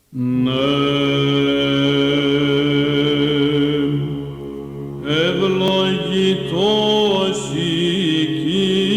Ναι, ευλογητός η Κύριε.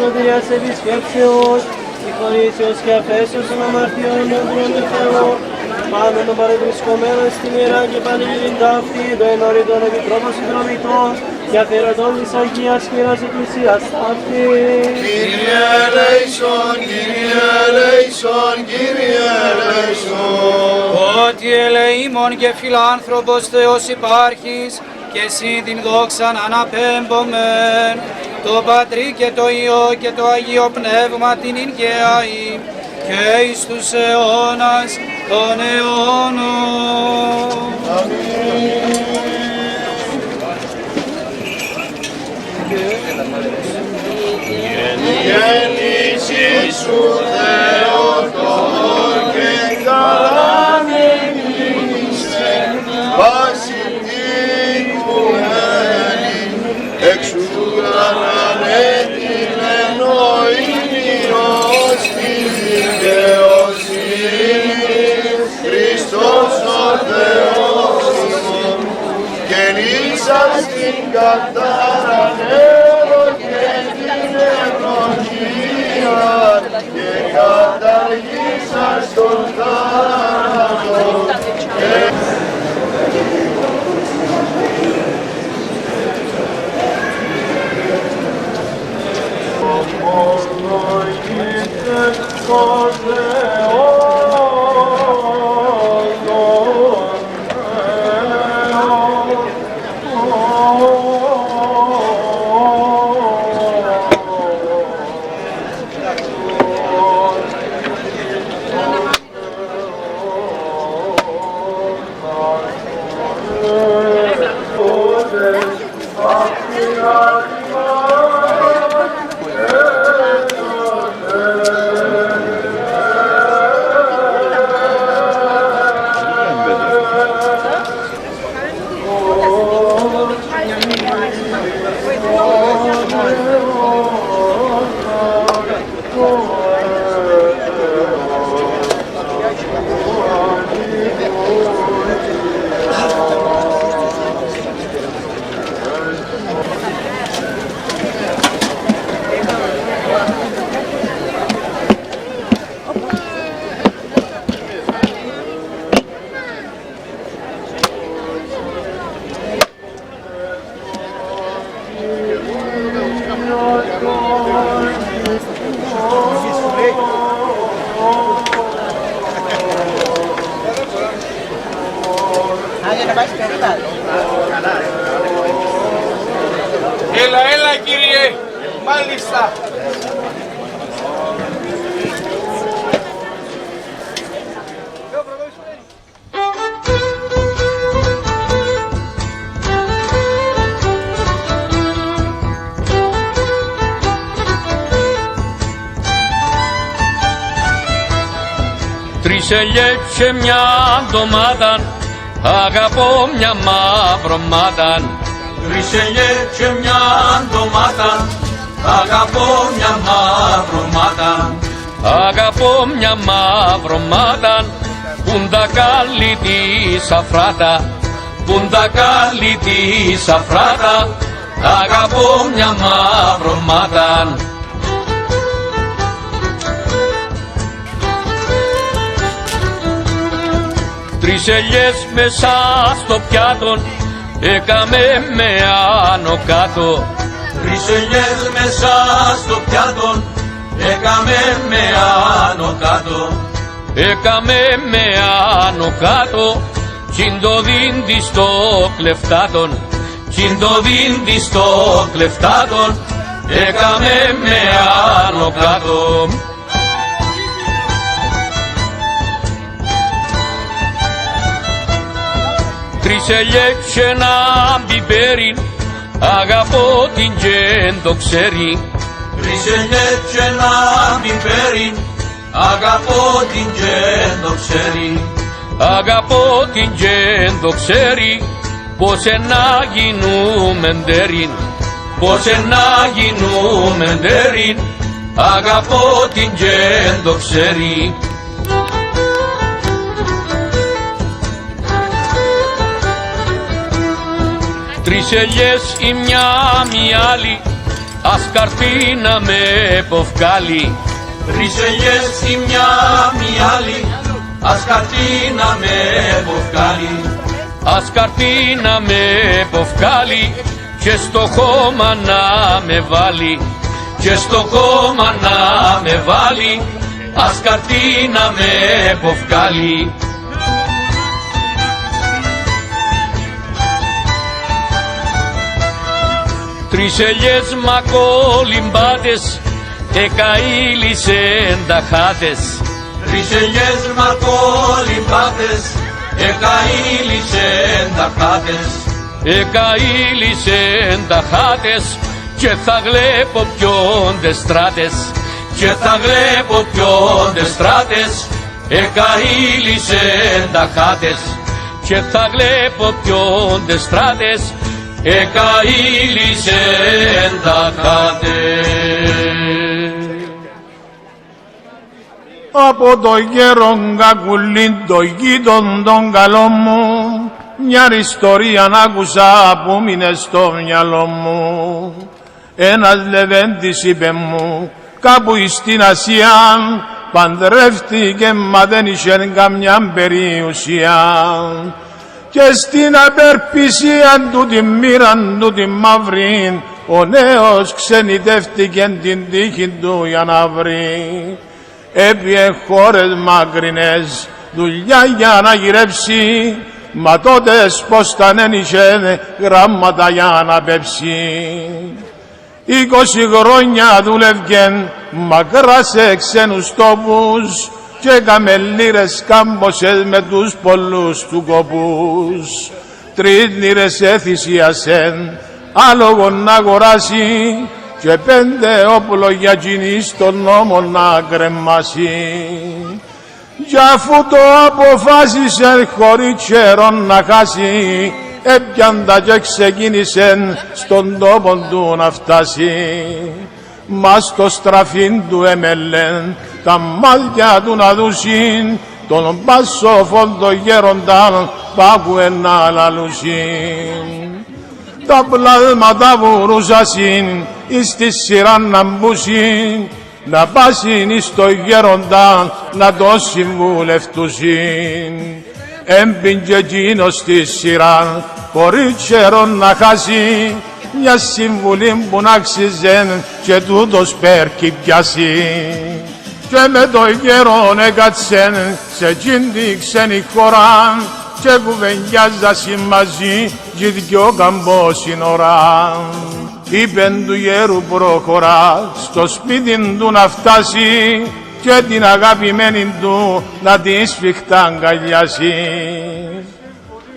Σωτηρίας επισκέψεως, συγχωρήσεως και αφέσεως των αμαρτιών των του Θεού, πάνω των παρευρισκομένων στην Ιερά και Πανηγυρήν ταύτη, το ενόριτον επιτρόπων συνδρομητών, και αφαιρωτών της Αγίας Χειράς Εκκλησίας ταύτη. Κύριε ελέησον, Κύριε ελέησον, Κύριε ελέησον. Ότι ελεήμων και φιλάνθρωπος Θεός υπάρχεις, και εσύ την δόξαν αναπέμπομεν, το Πατρί και το Υιό και το Αγίο Πνεύμα την ειν και αεί, και εις τους αιώνας των αιώνων. Γέννησι σου Θεοτόκ και καλάν εμείνησε, βάση τίκουμένη, εξουδραναν έτεινεν ο ήλιος της δικαιοσύνης, Χριστός ο Θεός ημών, γεννήσας την κατάραν και την ευλογία και καταργήσας τον θάνατο. Έλα κύριε, μάλιστα. Τρεις ελιές και μια ντομάτα, αγαπώ μια μαυρομάτα. Τρεις ελιές και μια ντομάτα, αγαπώ μια μαυρομάτα. Αγαπώ μια μαυρομάτα, πουν τα καλή τη σαφράτα, πουν τα καλή τη σαφράτα. Αγαπώ μια μαυρομάτα. Τρεις ελιές μέσα στο πιάτο, έκαμε με άνω κάτω. Τρεις ελιές μέσα στο πιάτο, έκαμε με άνω κάτω. Έκαμε με άνω κάτω, τσιν το δίντι στο κλεφτάτον, τσιν το δίντι στο κλεφτάτον. Έκαμε με άνω κάτω. Τρεις ελιές και ένα μπιπέρι, αγαπώ την και το ξέρει. Τρεις ελιές και ένα μπιπέρι, αγαπώ την και το ξέρει. Αγαπώ την και το ξέρει, πως να γίνουμε ντέριν, πως να γίνουμε ντέριν. Αγαπώ την και το ξέρει. Τρεις ελιές η μια μη άλλη, ας καρπίνα με ποφκάλι. Τρεις ελιές η μια μη άλλη, ας καρπίνα με ποφκάλι. Ας καρπίνα με ποφκάλι και στο χώμα να με βάλει, και στο χώμα να με βάλει. Ας καρπίνα με ποφκάλι. Τρεις ελιές μακολυμπάτες, εκαήλυσεν τα χάτες. Τρεις ελιές μακολυμπάτες, εκαήλυσεν τα χάτες. Εκαήλυσεν τα χάτες και θα βλέπω ποιον τες στράτες, και θα βλέπω ποιον τες στράτες. Εκαήλυσεν τα χάτες και θα βλέπω ποιον τες στράτες. Εκαήλυσεν τα χάτες. Από το γέρον κακουλήν το γείτον τον καλό μου, μια ιστορία άκουσα που μείνε στο μυαλό μου. Ένας λεβέντης είπε μου, κάπου στην Ασία παντρεύτηκε μα δεν είχε καμιά περιουσία. Και στην απερπισία του την μοίραν του την μαύρη, ο νέος ξενιτεύτηκε την τύχη του για να βρει. Έπιε χώρες μακρινές, δουλειά για να γυρέψει, μα τότες πως τα δεν είχε γράμματα για να πέψει. 20 χρόνια δούλευκεν μακρά σε ξένους τόπους και έκαμε λίρες κάμποσες με τους πολλούς του κόπους. 3 λίρες εθυσίασεν άλογον να αγοράσει και 5 όπλο για κοινή στον νόμο να κρεμάσει. Κι αφού το αποφάσισε χωρίς καιρό να χάσει, έπιαντα και ξεκίνησε στον τόπο του να φτάσει. Μα στο στραφήν του έμελεν τα μάτια του να δούσιν, τον πασόφον το γέρονταν πάκουε να λαλούσιν. Τα πλάσματα βουρούσασιν εις τη σειρά να μπούσιν, να πάσιν εις το γέροντα να το συμβουλευτούσιν. Έμπιν και εκείνος στη σειρά χωρίς καιρό να χάσει, μια συμβουλή που να αξίζεν και τούτος πέρκει πιάσει. Και με το γέρον έκατσεν σε εκείνη τη ξένη χώρα και κουβεντιάζασι μαζί και δυο καμπόσιν ώρα. Είπεν του γέρου προχωρά στο σπίτι του να φτάσει και την αγαπημένη του να την σφιχτά αγκαλιάσει.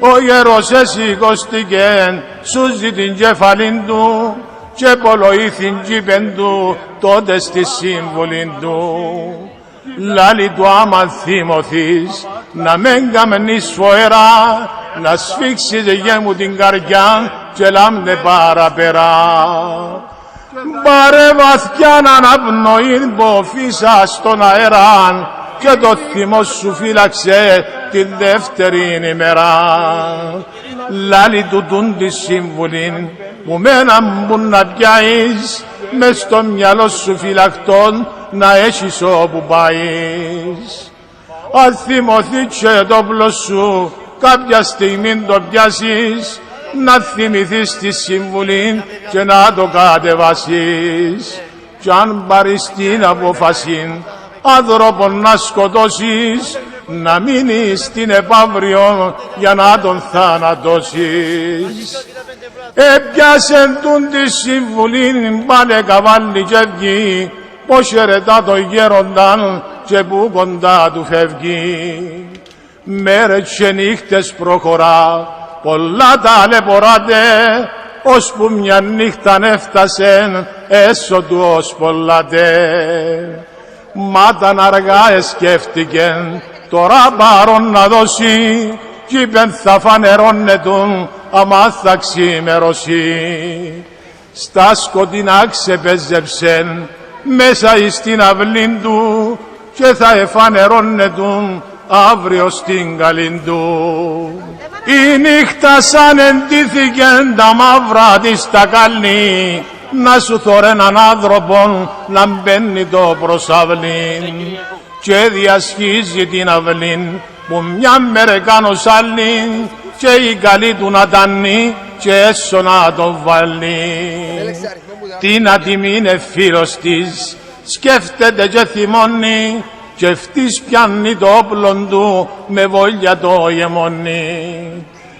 Ο γέρος εσηκώστηκεν, σούζει την κεφαλήν του και πολλοήθην κήπεν του τότε στη σύμβουλη του. Λάλη του άμα θυμωθείς να μεν καμνείς φοερά, να σφίξεις γε μου την καρδιά και λάμνε παραπέρα. Πάρε βαθιά να αναπνοήν ποφίσα στον αέρα και το θυμό σου φύλαξε την δεύτερη ημέρα. Λάλη του τούν τη σύμβουλη που μένα μου να πιάεις, μες στο μυαλό σου φυλακτών να έχεις όπου πάεις. Αν θυμωθεί και το όπλο σου κάποια στιγμή το πιάσεις, να θυμηθείς τη σύμβουλη και να το κατεβάσεις. Κι αν πάρεις την απόφαση άνθρωπον να σκοτώσεις, να μείνεις στην επαύριο για να τον θανατώσεις. Έπιασεν τούν τη σύμβουλη πάλε καβάλι και βγει, πως χαιρετά το γέρονταν και που κοντά του φεύγει. Μέρες και νύχτες προχωρά, πολλά ταλαιπωράτε, ώσπου μια νύχταν έφτασεν έσω του ως πολλάτε. Μάταν αργά εσκέφτηκεν, τώρα παρόν να δώσει, κι είπεν θα φανερώνετουν άμα θα ξημερώσει. Στα σκοτεινά ξεπέζεψεν μέσα εις την αυλήν του και θα εφανερώνετουν αύριο στην καλήν του. Η νύχτα σαν εντύθηκεν τα μαύρα της τα καλή, να σου θωρ έναν άνθρωπον να μπαίνει το προσαυλήν και διασχίζει την αυλήν που μια μέρα κάνω άλλη και η καλή του να τανεί και έσω να τον βάλει. Την ατιμή είναι φίλος της, σκέφτεται και θυμώνει και ευτής πιάνει το όπλον του με βόλια το γεμονεί.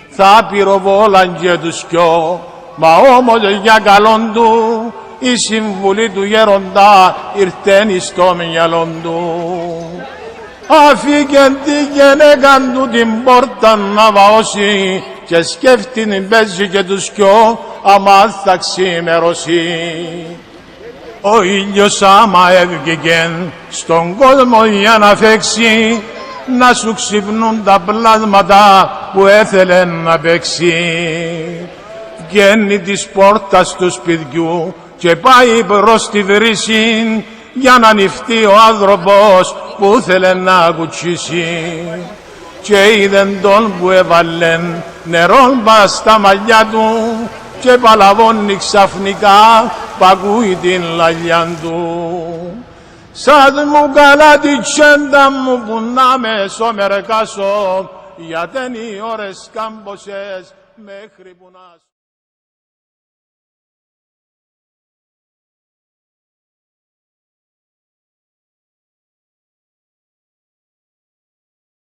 Θα πυροβόλαν και τους κοιό, μα όμως για καλόν του η συμβουλή του γέροντα ήρθεν στο μυαλόν του. Αφήκεν τη γενέκαν του την πόρτα να βαώσει και σκέφτην παίζει και τους κοιό άμα θα ξημερώσει. Ο ήλιος άμα έβγηκεν στον κόσμο για να φέξει, να σου ξυπνούν τα πλάσματα που έθελε να παίξει. Βγαίνει της πόρτας του σπιτιού και πάει προς τη βρύση για να ανοιχτεί ο άνθρωπος που ήθελε να κουτσίσει. Και είδεν τον που έβαλεν νερόν πας στα μαλλιά του και παλαβώνει ξαφνικά π' ακούει την λαλιά του. Σαν μου καλά τη τσέντα μου που να με σομερκάσω, γιατί οι ώρες κάμποσες μέχρι που να